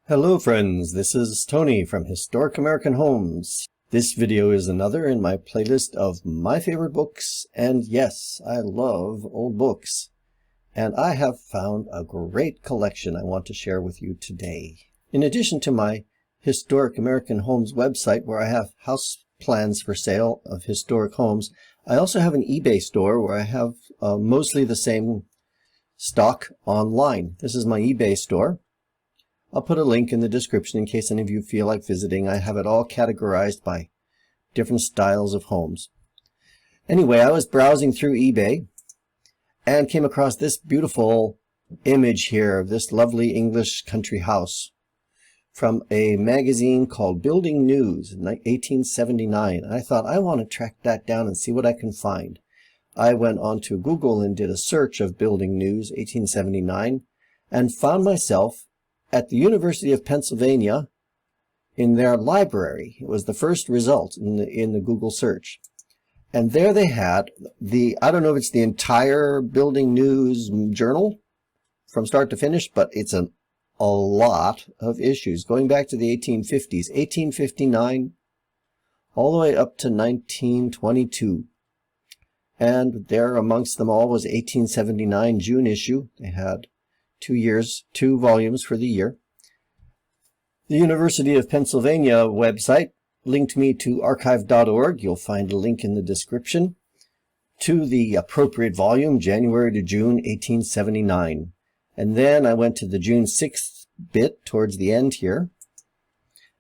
Hello friends, this is Tony from Historic American Homes. This video is another in my playlist of my favorite books, and yes, I love old books. And I have found a great collection I want to share with you today. In addition to my Historic American Homes website where I have house plans for sale of historic homes, I also have an eBay store where I have mostly the same stock online. This is my eBay store. I'll put a link in the description in case any of you feel like visiting. I have it all categorized by different styles of homes. Anyway, I was browsing through eBay and came across this beautiful image here of this lovely English country house from a magazine called Building News in 1879. I thought, I want to track that down and see what I can find. I went onto Google and did a search of Building News 1879 and found myself at the University of Pennsylvania in their library. It was the first result in the Google search. And there they had I don't know if it's the entire Building News journal from start to finish, but it's a lot of issues going back to the 1850s, 1859, all the way up to 1922. And there amongst them all was 1879 June issue. They had 2 volumes for the year. The University of Pennsylvania website linked me to archive.org. You'll find a link in the description to the appropriate volume, January to June 1879. And then I went to the June 6th bit towards the end here,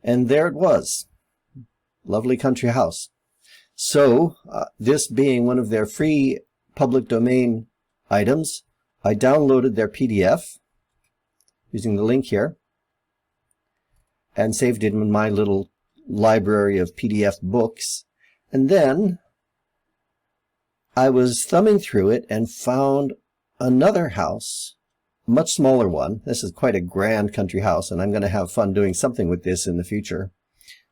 and there it was. Lovely country house. So, this being one of their free public domain items, I downloaded their PDF using the link here and saved it in my little library of PDF books. And then I was thumbing through it and found another house, a much smaller one. This is quite a grand country house, and I'm going to have fun doing something with this in the future.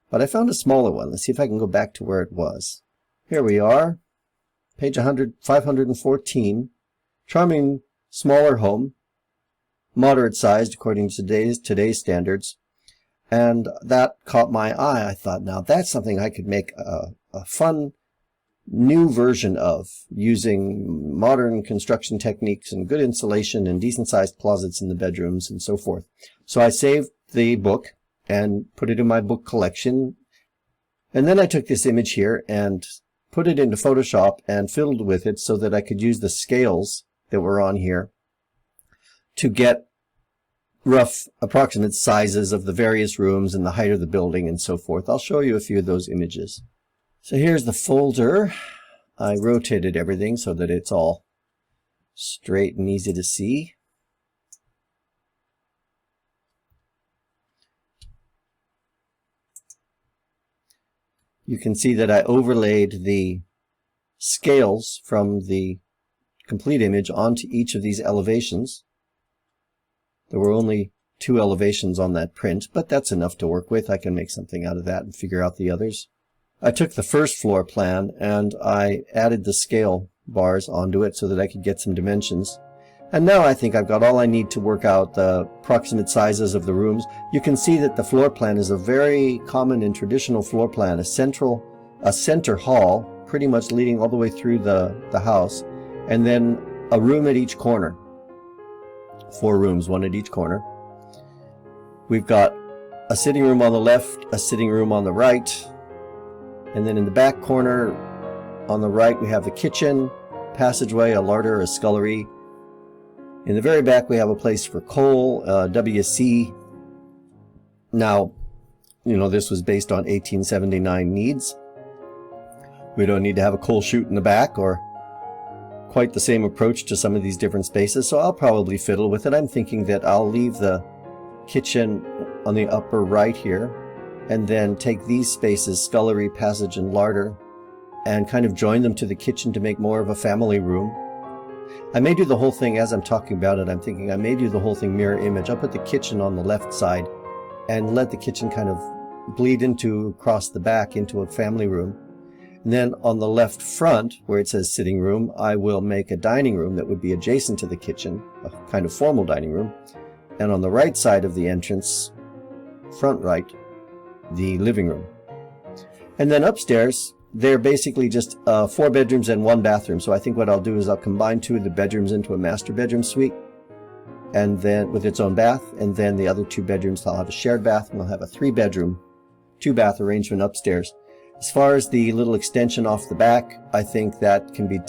But I found a smaller one. Let's see if I can go back to where it was. Here we are, page 514. Charming smaller home, moderate sized according to today's standards, and that caught my eye. I thought, now that's something I could make a fun new version of, using modern construction techniques and good insulation and decent sized closets in the bedrooms and so forth. So I saved the book and put it in my book collection, and then I took this image here and put it into Photoshop and fiddled with it so that I could use the scales that were on here to get rough approximate sizes of the various rooms and the height of the building and so forth. I'll show you a few of those images. So here's the folder. I rotated everything so that it's all straight and easy to see. You can see that I overlaid the scales from the complete image onto each of these elevations. There were only 2 elevations on that print, but that's enough to work with. I can make something out of that and figure out the others. I took the first floor plan and I added the scale bars onto it so that I could get some dimensions. And now I think I've got all I need to work out the approximate sizes of the rooms. You can see that the floor plan is a very common and traditional floor plan, a center hall, pretty much leading all the way through the house, and then a room at each corner. 4 rooms, 1 at each corner. We've got a sitting room on the left, a sitting room on the right, and then in the back corner on the right we have the kitchen, passageway, a larder, a scullery. In the very back we have a place for coal, WC. Now, you know, this was based on 1879 needs. We don't need to have a coal chute in the back or quite the same approach to some of these different spaces, so I'll probably fiddle with it. I'm thinking that I'll leave the kitchen on the upper right here and then take these spaces, scullery, passage, and larder, and kind of join them to the kitchen to make more of a family room. I may do the whole thing as I'm talking about it. I'm thinking I may do the whole thing mirror image. I'll put the kitchen on the left side and let the kitchen kind of bleed across the back into a family room. And then on the left front, where it says sitting room, I will make a dining room that would be adjacent to the kitchen, a kind of formal dining room. And on the right side of the entrance, front right, the living room. And then upstairs, they're basically just 4 bedrooms and 1 bathroom. So I think what I'll do is I'll combine 2 of the bedrooms into a master bedroom suite, and then with its own bath, and then the other 2 bedrooms I'll have a shared bath, and I'll have a 3-bedroom, 2-bath arrangement upstairs. As far as the little extension off the back, I think that can be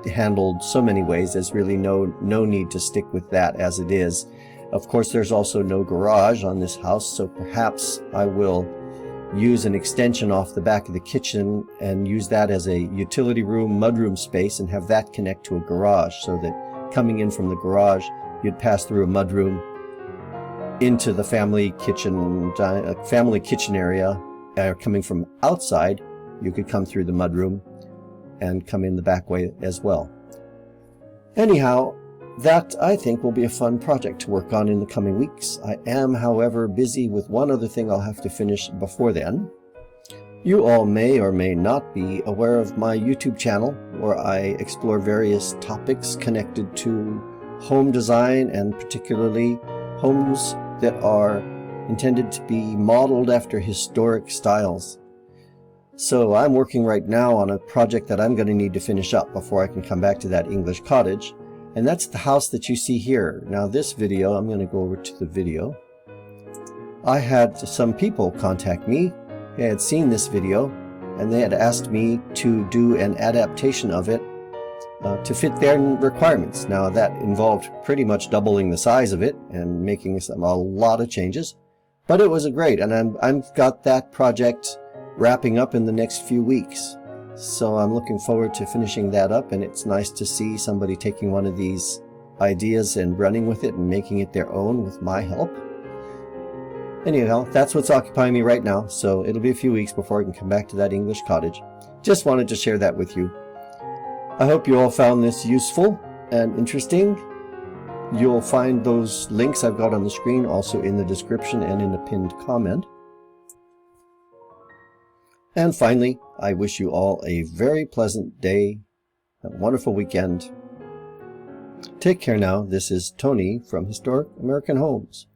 handled so many ways. There's really no need to stick with that as it is. Of course, there's also no garage on this house, so perhaps I will use an extension off the back of the kitchen and use that as a utility room, mudroom space, and have that connect to a garage, so that coming in from the garage, you'd pass through a mudroom into the family kitchen area. Coming from outside, you could come through the mudroom and come in the back way as well. Anyhow, that I think will be a fun project to work on in the coming weeks. I am, however, busy with one other thing I'll have to finish before then. You all may or may not be aware of my YouTube channel, where I explore various topics connected to home design, and particularly homes that are intended to be modeled after historic styles. So I'm working right now on a project that I'm going to need to finish up before I can come back to that English cottage, and that's the house that you see here. Now this video, I'm going to go over to the video. I had some people contact me. They had seen this video and they had asked me to do an adaptation of it to fit their requirements. Now that involved pretty much doubling the size of it and making a lot of changes, but it was great, and I've got that project wrapping up in the next few weeks. So I'm looking forward to finishing that up, and it's nice to see somebody taking one of these ideas and running with it and making it their own with my help. Anyhow, that's what's occupying me right now, so it'll be a few weeks before I can come back to that English cottage. Just wanted to share that with you. I hope you all found this useful and interesting. You'll find those links I've got on the screen also in the description and in the pinned comment. And finally, I wish you all a very pleasant day, a wonderful weekend. Take care now. This is Tony from Historic American Homes.